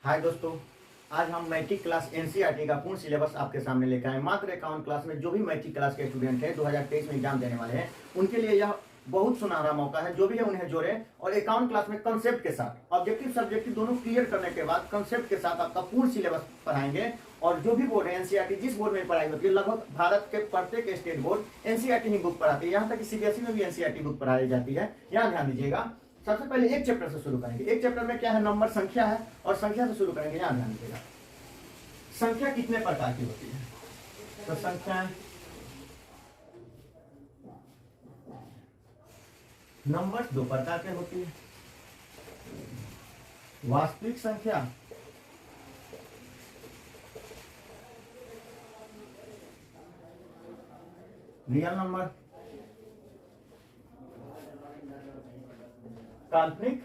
हाय दोस्तों, आज हम मैट्रिक क्लास एनसीईआरटी का पूर्ण सिलेबस आपके सामने लेकर आए। मात्र 51 क्लास में जो भी मैट्रिक क्लास के स्टूडेंट हैं 2023 में एग्जाम देने वाले हैं, उनके लिए यह बहुत सुनहरा मौका है। जो भी है उन्हें जोड़ें और 51 क्लास में कंसेप्ट के साथ ऑब्जेक्टिव सब्जेक्टिव दोनों क्लियर करने के बाद कंसेप्ट के साथ आपका पूर्ण सिलेबस पढ़ाएंगे। और जो भी बोर्ड है एनसीईआरटी, जिस बोर्ड में पढ़ाई होती है, लगभग भारत के प्रत्येक स्टेट बोर्ड एनसीईआरटी ही बुक पढ़ाती है। यहाँ तक कि सीबीएसई में भी एनसीईआरटी बुक पढ़ाई जाती है। यहाँ ध्यान दीजिएगा, सबसे पहले एक चैप्टर से शुरू करेंगे। एक चैप्टर में क्या है, नंबर, संख्या है, और संख्या से शुरू करेंगे। यहाँ ध्यान दीजिएगा, संख्या कितने प्रकार की होती है। तो संख्या नंबर दो प्रकार के होती है, वास्तविक संख्या रियल नंबर, काल्पनिक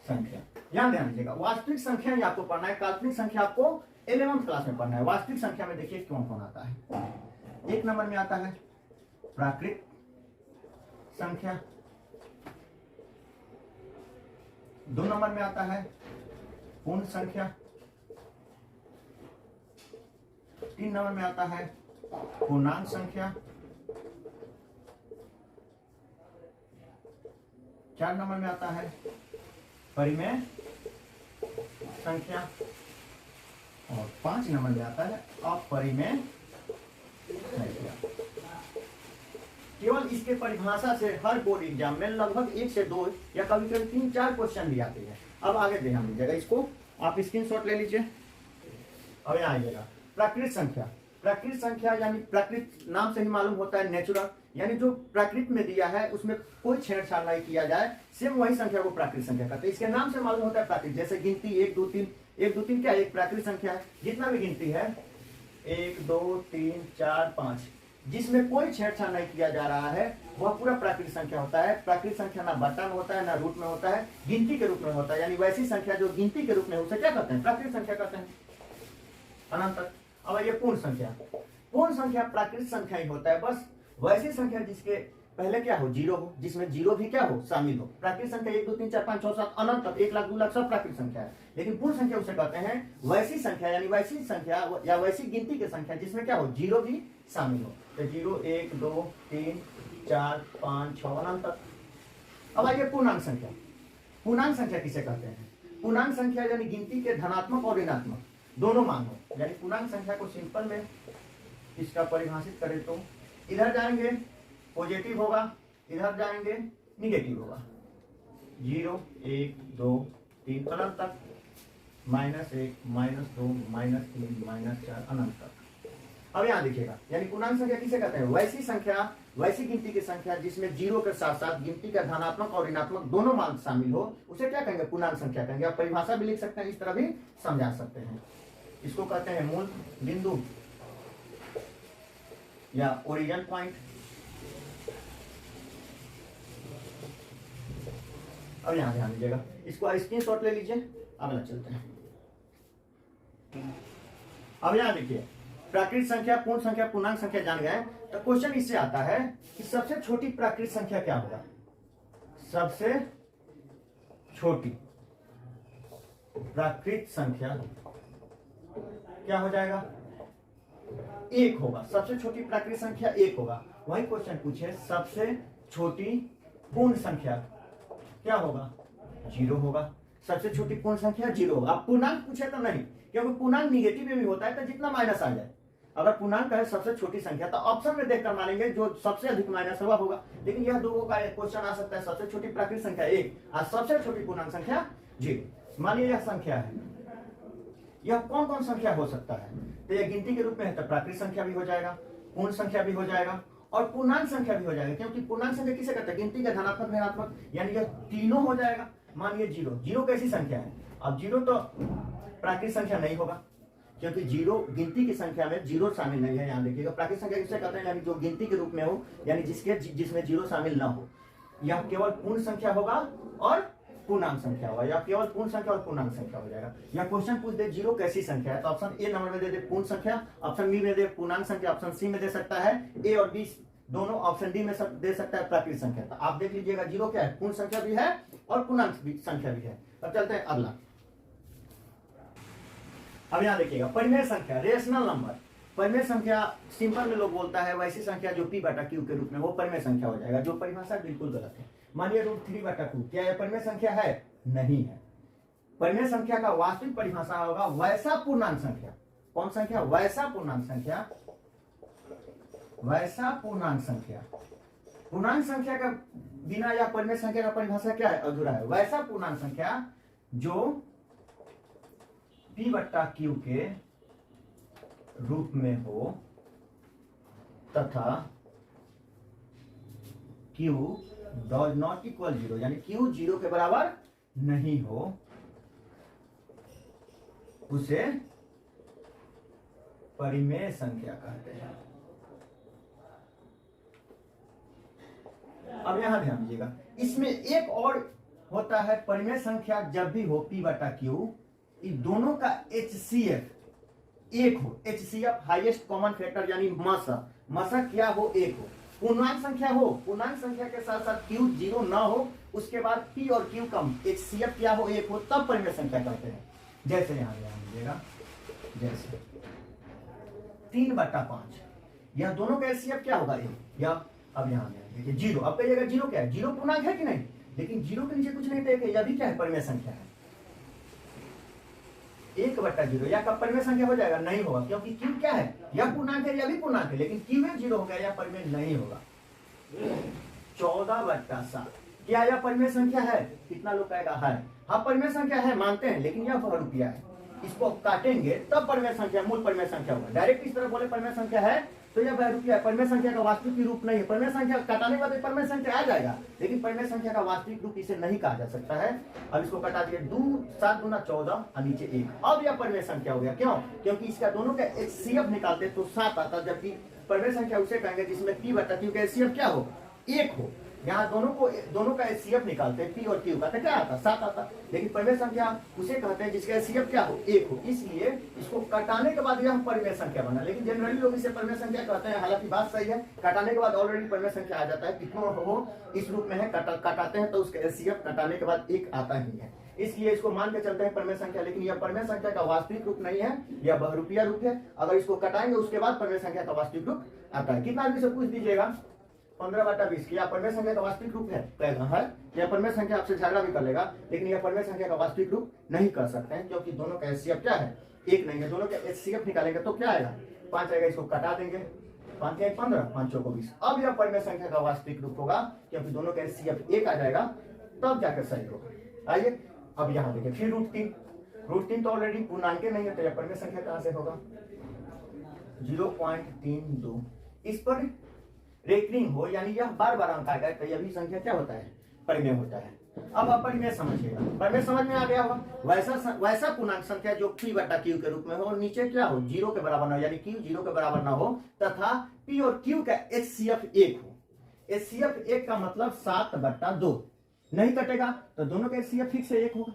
संख्या। यहां ध्यान दीजिएगा, वास्तविक संख्या ही आपको पढ़ना है, काल्पनिक संख्या आपको 11वीं क्लास में पढ़ना है। वास्तविक संख्या में देखिए कौन कौन आता है। एक नंबर में आता है प्राकृत संख्या, दो नंबर में आता है पूर्ण संख्या, तीन नंबर में आता है पूर्णांक संख्या, चार नंबर में आता है परिमेय संख्या, और 5 नंबर में आता है अपरिमेय संख्या। केवल इसके परिभाषा से हर बोर्ड एग्जाम में लगभग 1 से 2 या कभी कभी 3-4 क्वेश्चन भी आते हैं। अब आगे ध्यान दीजिएगा, इसको आप स्क्रीनशॉट ले लीजिए। अब यहाँ आइएगा, प्राकृत संख्या। प्राकृत संख्या यानी प्राकृत नाम से ही मालूम होता है नेचुरल, यानी जो प्राकृत में दिया है उसमें कोई छेड़छाड़ नहीं किया जाए, सेम वही संख्या को प्राकृत संख्या कहते हैं। इसके नाम से मालूम होता है प्राकृत। जैसे गिनती 1 2 3, 1 2 3 क्या एक प्राकृत संख्या है। जितना भी गिनती है 1 2 3 4 5, जिसमें कोई छेड़छाड़ नहीं किया जा रहा है, वह पूरा प्राकृत संख्या होता है। प्राकृत संख्या ना बटा में होता है, ना रूट में होता है, गिनती के रूप में होता है। यानी वैसी संख्या जो गिनती के रूप में, उसे क्या कहते हैं, प्राकृत संख्या कहते हैं। अनंत। अब ये पूर्ण संख्या। पूर्ण संख्या प्राकृत संख्या ही होता है, बस वैसी संख्या जिसके पहले क्या हो, जीरो हो, जिसमें जीरो भी क्या हो, शामिल हो। प्राकृत संख्या 1 2 3 4 5 6 7 अनंत तक 1 लाख 2 लाख सब प्राकृत संख्या है। लेकिन पूर्ण संख्या उसे कहते हैं वैसी संख्या, यानी वैसी संख्या या वैसी गिनती की संख्या जिसमें क्या हो, जीरो भी शामिल हो। तो 0 1 2 3 4 5 6 अनंत तक। अब आइए पूर्णांक संख्या। पूर्णांक संख्या किसे कहते हैं। पूर्णांक संख्या यानी गिनती के धनात्मक और ऋणात्मक दोनों मान हो। यानी पूर्णांक संख्या को सिंपल में इसका परिभाषित करें तो इधर जाएंगे पॉजिटिव होगा, इधर जाएंगे निगेटिव होगा। 0 1 2 3 अनंत तक, -1 -2 -3 -4 अनंत तक। अब यहां देखिएगा, यानी पूर्णांक संख्या किसे कहते हैं, वैसी संख्या, वैसी गिनती की संख्या जिसमें जीरो के साथ साथ गिनती का धनात्मक और ऋणात्मक दोनों मान शामिल हो, उसे क्या कहेंगे, पूर्णांक संख्या कहेंगे। आप परिभाषा भी लिख सकते हैं, इस तरह भी समझा सकते हैं। इसको कहते हैं मूल बिंदु या ओरिजिन पॉइंट। अब यहां ध्यान दीजिएगा, इसको स्क्रीनशॉट ले लीजिए। अगला चलते हैं। अब यहां देखिए, प्राकृत संख्या, पूर्ण संख्या, पूर्णांक संख्या जान गए, तो क्वेश्चन इससे आता है कि सबसे छोटी प्राकृत संख्या क्या होगा। सबसे छोटी प्राकृत संख्या क्या हो जाएगा, 1 होगा। सबसे छोटी प्राकृत संख्या 1 होगा। वही क्वेश्चन पूछे, सबसे छोटी पूर्ण संख्या क्या होगा, 0 होगा। सबसे छोटी पूर्ण संख्या 0 होगा। अब पूर्णांक पूछे तो नहीं, क्योंकि पूर्णांक निगेटिव में भी होता है, तो जितना माइनस आ जाए। अगर पूर्णांक है सबसे छोटी संख्या, तो ऑप्शन में देखकर मानेंगे जो सबसे अधिक माइनस हुआ होगा। लेकिन यह दो का क्वेश्चन आ सकता है, सबसे छोटी प्राकृत संख्या 1 और सबसे छोटी पूर्णांक संख्या 0। मानिए यह संख्या है, यह कौन कौन संख्या हो सकता है, तो यह गिनती के रूप में है तो प्राकृत संख्या भी हो जाएगा, पूर्ण संख्या भी हो जाएगा और पूर्णांक संख्या भी हो जाएगा। क्योंकि पूर्णांक संख्या किसे कहते हैं, गिनती का धनात्मक ऋणात्मक, यानी यह तीनों हो जाएगा। मानिए 0, 0 कैसी संख्या है। अब 0 तो प्राकृत संख्या नहीं होगा, क्योंकि 0 गिनती की संख्या में 0 शामिल नहीं है। यहाँ देखिएगा, प्राकृत संख्या किसे कहते हैं, यानी जो गिनती के रूप में हो, यानी जिसमें 0 शामिल ना हो। यह केवल पूर्ण संख्या होगा और पूर्णांक संख्या होगा, या केवल पूर्ण संख्या और पूर्णांक संख्या हो जाएगा। या क्वेश्चन पूछ दे 0 कैसी संख्या है, तो ऑप्शन ए नंबर में दे दे पूर्ण संख्या, ऑप्शन बी में दे पूर्णांक संख्या, ऑप्शन सी में दे सकता है ए और बी दोनों, ऑप्शन डी में दे सकता है प्राकृत संख्या। तो आप देख लीजिएगा 0 क्या है, पूर्ण संख्या भी है और पूर्णांक संख्या भी है। अब चलते हैं अगला। अब यहाँ देखिएगा परिमेय संख्या रेशनल नंबर, परिमेय संख्या सिंपल में लोग बोलता है वैसी संख्या जो p बटा q के रूप में, वो परिमेय संख्या हो जाएगा, जो परिभाषा बिल्कुल गलत है। मानिए √3 बटा 2, क्या यह परिमेय संख्या है? नहीं है। परिमेय संख्या का वास्तविक परिभाषा होगा वैसा पूर्णांक संख्या। कौन संख्या? वैसा पूर्णांक संख्या। वैसा पूर्णांक संख्या, पूर्णांक संख्या का बिना या परिमेय संख्या का परिभाषा क्या है? अधूरा है। वैसा पूर्णांक संख्या जो p बट्टा q के रूप में हो तथा q डॉज नॉट इक्वल 0, यानी q 0 के बराबर नहीं हो, उसे परिमेय संख्या कहते हैं। अब यहां ध्यान दीजिएगा, इसमें एक और होता है परिमेय संख्या जब भी हो p बटा q, इन दोनों का HCF एक हो। HCF हाईएस्ट कॉमन फैक्टर यानी मसा क्या हो? एक हो। पूर्णांक संख्या हो, पूर्णांक संख्या के साथ साथ q 0 ना हो, उसके बाद p और q का HCF क्या हो? एक हो, तब परिमेय संख्या कहते हैं। जैसे यहां ध्यान दीजिएगा, जैसे 3 बटा 5, यह दोनों का HCF क्या होगा? एक। या अब यहां देखिए 0, अब कहिएगा 0 क्या है? 0 पूर्णांक है कि नहीं? लेकिन 0 के नीचे कुछ नहीं देखे, यह भी क्या है? परिमेय संख्या है। 1 बटा 0 या कब परिमेय संख्या हो जाएगा? नहीं होगा, क्योंकि q क्या है? यह पूर्णांक है, यह भी पूर्णांक है, लेकिन q में 0 हो गया, यह परिमेय नहीं होगा। 14 बटा 7, क्या यह परिमेय संख्या है? कितना लोग कहेगा है? हाँ परिमेय संख्या है, मानते हैं, लेकिन यह बहुरूपिया है, इसको काटेंगे तब परिमेय संख्या, मूल परिमेय संख्या होगा। डायरेक्ट इस तरह बोले परिमेय संख्या है तो यह बहुरूपिया है, परिमेय संख्या का वास्तविक रूप नहीं है। परिमेय संख्या काटाने के बाद परिमेय संख्या आ जाएगा, लेकिन परिमेय संख्या का वास्तविक रूप इसे नहीं कहा जा सकता है। अब इसको कटा दिए, 2 7 गुना 14 और नीचे 1, अब यह परिमेय संख्या हो गया। क्यों? क्योंकि इसका दोनों का HCF निकालते तो 7 आता, जबकि परिमेय संख्या उसे कहेंगे जिसमें p बटा q का HCF क्या हो? 1 हो। यहाँ दोनों का HCF निकालते हैं, p और q का, तो क्या आता? 7 आता। लेकिन परिमेय संख्या उसे कहते हैं जिसका HCF क्या हो? 1 हो। इसलिए इसको कटाने के बाद यह परिमेय संख्या बना, लेकिन जनरली लोग इसे परिमेय संख्या कहते हैं। हालांकि बात सही है, कटाने के बाद ऑलरेडी परिमेय संख्या आ जाता है, कितना हो इस रूप में है, कटाते हैं तो उसका HCF कटाने के बाद 1 आता ही है, इसलिए इसको मान के चलते हैं परिमेय संख्या। लेकिन यह परिमेय संख्या का वास्तविक रूप नहीं है, यह बहुरूपिया रूप है। अगर इसको कटाएंगे उसके बाद परिमेय संख्या का वास्तविक रूप आता है। कितना आदमी से पूछ दीजिएगा 15 बटा 20 क्या परिमेय संख्या का वास्तविक रूप है? कहेगा है। यह परिमेय संख्या आपसे झगड़ा भी कर लेगा, लेकिन यह परिमेय संख्या का वास्तविक रूप नहीं कर सकते हैं, क्योंकि दोनों का HCF क्या है? 1 नहीं है। दोनों का HCF निकालेंगे तो क्या आएगा? 5 आएगा, इसको कटा देंगे, 5 के 15, 5 को 20। अब यह परिमेय संख्या का वास्तविक रूप होगा, क्योंकि दोनों का HCF 1 आ जाएगा, तब जाकर सही होगा। आइए अब यहाँ देखिए, फिर √3 तो ऑलरेडी पूर्णांक नहीं है, तो यह परिमेय संख्या कहां से होगा? 0.32। इस पर रेकरिंग हो, यानी यह बार बार अंक आएगा, तो यह भी संख्या क्या होता है? परिमेय होता है। अब आप परिमेय समझिएगा, परिमेय समझ में आ गया होगा। वैसा पूर्णांक संख्या जो p बटा q के रूप में हो और नीचे क्या हो? 0 के बराबर ना हो, यानी q 0 के बराबर ना हो, तथा p और q का HCF 1 हो। HCF 1 का मतलब 7 बटा 2, नहीं कटेगा तो दोनों का HCF फिक्स से 1 होगा।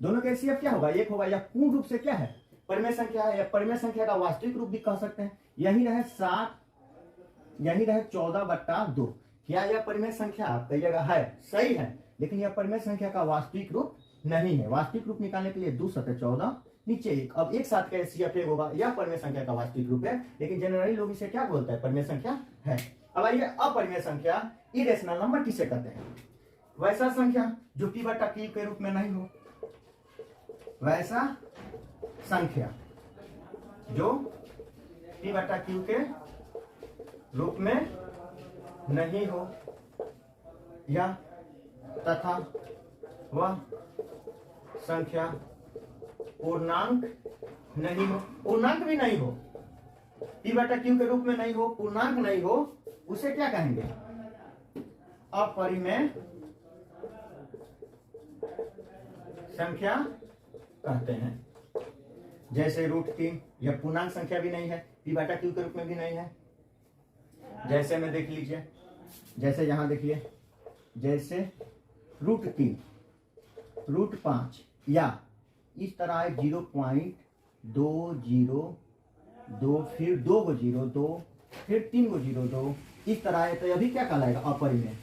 दोनों का HCF क्या होगा? 1 होगा। यह पूर्ण रूप से क्या है? परिमेय संख्या है, या परिमेय संख्या का वास्तविक रूप भी कह सकते हैं। यही रहे 7, यही रहे 14 बटा 2। क्या यह परिमेय संख्या? आप कहिएगा है, सही है, लेकिन यह परिमेय संख्या का वास्तविक रूप नहीं है। वास्तविक रूप निकालने के लिए 2 7 14 नीचे 1, अब एक साथ का HCF 1 होगा। यह परिमेय संख्या का वास्तविक रूप है, लेकिन जनरली लोग इसे क्या बोलते हैं? परिमेय संख्या है। अब आइए अपरिमेय संख्या, इरेशनल नंबर किसे कहते हैं? वैसा संख्या जो p बटा q के रूप में नहीं हो, वैसा संख्या जो p बटा q के रूप में नहीं हो, या तथा वह संख्या पूर्णांक नहीं हो। पूर्णांक भी नहीं हो, p बटा q के रूप में नहीं हो, पूर्णांक नहीं हो, उसे क्या कहेंगे? अपरिमेय संख्या कहते हैं। जैसे √3, यह पूर्णांक संख्या भी नहीं है, p बटा q के रूप में भी नहीं है। जैसे में देख लीजिए, जैसे यहां देखिए, जैसे √3, √5, या इस तरह है 0.202, फिर 2 को 0 2, फिर 3 को 0 2, इस तरह है, तो यह भी क्या कहलाएगा? अपरिमेय,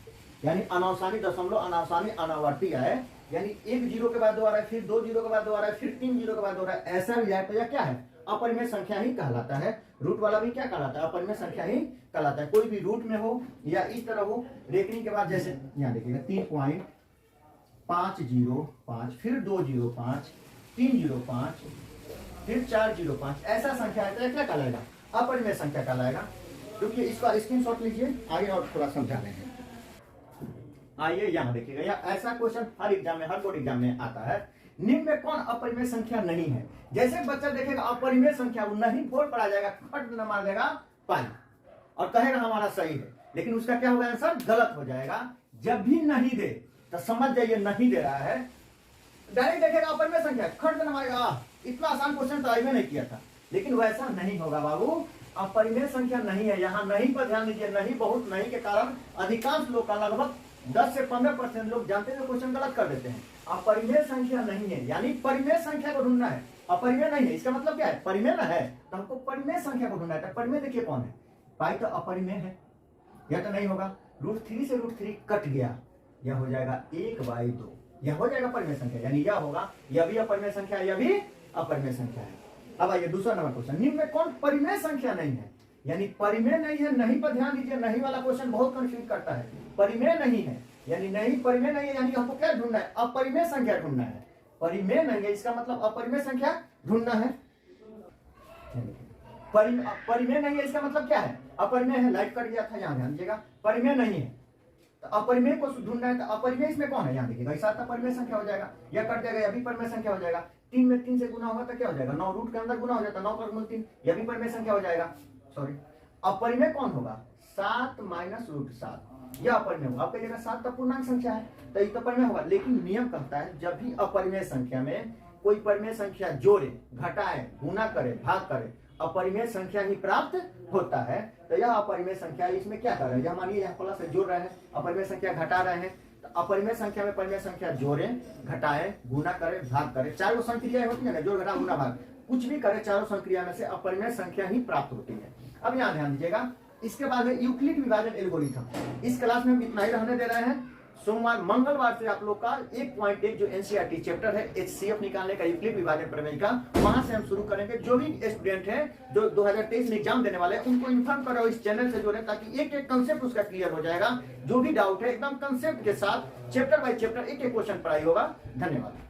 यानी अनावसानी दशमलव, अनावसानी अनावर्ती आए यानी एक जीरो के बाद दो आ रहा है, फिर दो जीरो के बाद दो आ रहा है, फिर तीन जीरो के बाद दो आ रहा है, ऐसा भी जाए तो यह क्या है, अपरिमेय संख्या ही कहलाता है। रूट वाला भी क्या कहलाता है, अपरिमेय संख्या ही कहलाता है। कोई भी रूट में हो या इस तरह हो, रेखनी के बाद जैसे यहाँ देखिएगा 3.505, फिर 205, 305, फिर 405, ऐसा संख्या है तो क्या कहलाएगा, अपरिमेय संख्या कहलाएगा। क्योंकि इसका स्क्रीनशॉट लीजिए, आगे और थोड़ा समझा रहे हैं। आइए यहाँ देखिएगा, या ऐसा क्वेश्चन हर एग्जाम में, हर बोर्ड एग्जाम में आता है, निम्न में कौन अपरिमेय संख्या नहीं है। जैसे बच्चा देखेगा अपरिमेय संख्या, वो नहीं बोल पड़ा जाएगा, खट न मार देगा पाई और कहेगा हमारा सही है, लेकिन उसका क्या होगा, आंसर गलत हो जाएगा। जब भी नहीं दे तो समझ जाइए नहीं दे रहा है, डायरेक्ट देखेगा अपरिमेय संख्या, खट न मारेगा। इतना आसान क्वेश्चन तो आईवे नहीं किया था, लेकिन वैसा नहीं होगा बाबू, अपरिमेय संख्या नहीं है। यहाँ नहीं पर ध्यान दीजिए, नहीं बहुत नहीं के कारण अधिकांश लोग का लगभग 10 से 15% लोग जानते हुए क्वेश्चन गलत कर देते हैं। अपरिमेय संख्या नहीं है, यानी परिमेय संख्या को ढूंढना है। अपरिमेय नहीं है इसका मतलब क्या है, परिमेय ना है तो हमको परिमेय संख्या को ढूंढना है। परिमेय देखिए कौन है, पाई तो अपरिमेय है, यह तो नहीं होगा। √3 से √3 कट गया, यह हो जाएगा 1/2, यह हो जाएगा परिमेय संख्या, यानी यह होगा, यह भी अपरिमेय संख्या है, यह भी अपरिमेय संख्या है। अब आइए दूसरा नंबर क्वेश्चन, निम्न में कौन परिमेय संख्या नहीं है, यानी परिमेय नहीं है। नहीं पर ध्यान दीजिए, नहीं वाला क्वेश्चन बहुत कंफ्यूज करता है। परिमेय नहीं है यानी नहीं, परिमेय नहीं है यानी हमको क्या ढूंढना है, अपरिमेय संख्या ढूंढना है। परिमेय नहीं है इसका मतलब अपरिमेय संख्या ढूंढना है। परिमेय नहीं है इसका मतलब क्या है, अपरिमेय है। लाइट कट गया था, यहाँ ध्यान दीजिएगा, परिमेय नहीं है तो अपरिमेय को ढूंढना है। तो अपरिमेय इसमें कौन है, यहाँ देखिएगा, इस साथ अपरिमेय संख्या हो जाएगा, यह कट जाएगा, यह भी परिमेय संख्या हो जाएगा। 3 में 3 से गुना होगा तो क्या हो जाएगा, 9 रूट के अंदर गुना हो जाता है, 9 पर 3, यह भी परिमेय संख्या हो जाएगा। सॉरी, अपरिमेय कौन होगा, 7 - √7, यह अपरिमेय होगा। आपकी जगह 7 तो पूर्णांक संख्या है तो ये तो परिमेय होगा। लेकिन नियम कहता है जब भी अपरिमेय संख्या में कोई परिमेय संख्या जोड़े, घटाए, गुना करे, भाग करे, अपरिमेय संख्या ही प्राप्त होता है। तो यह अपरिमेय संख्या, इसमें क्या कर रहे हैं, मानिए यहाँ प्लस से जोड़ रहे हैं, अपरिमेय संख्या घटा रहे हैं, तो अपरिमेय संख्या में परिमेय संख्या जोड़े, घटाए, गुना करे, भाग करे, चारों संक्रियाएं होती है ना, जोड़, घटा, गुना, भाग, कुछ भी करे, चारों संक्रिया में से अपरिमेय संख्या ही प्राप्त होती है। अब यहाँ ध्यान दीजिएगा, इसके बाद में यूक्लिड विभाजन एल्गोरिथम। इस क्लास में हम इतना ही रहने दे रहे हैं। सोमवार मंगलवार से आप लोग का 1.1 जो एनसीईआरटी चैप्टर है एचसीएफ निकालने का, यूक्लिड विभाजन प्रमेय का, वहां से हम शुरू करेंगे। जो भी स्टूडेंट हैं जो 2023 में एग्जाम देने वाले हैं उनको इन्फॉर्म करो, इस चैनल से जुड़े, ताकि एक एक कंसेप्ट उसका क्लियर हो जाएगा। जो भी डाउट है एकदम कंसेप्ट के साथ चैप्टर बाय चैप्टर एक एक क्वेश्चन पढ़ाई होगा। धन्यवाद।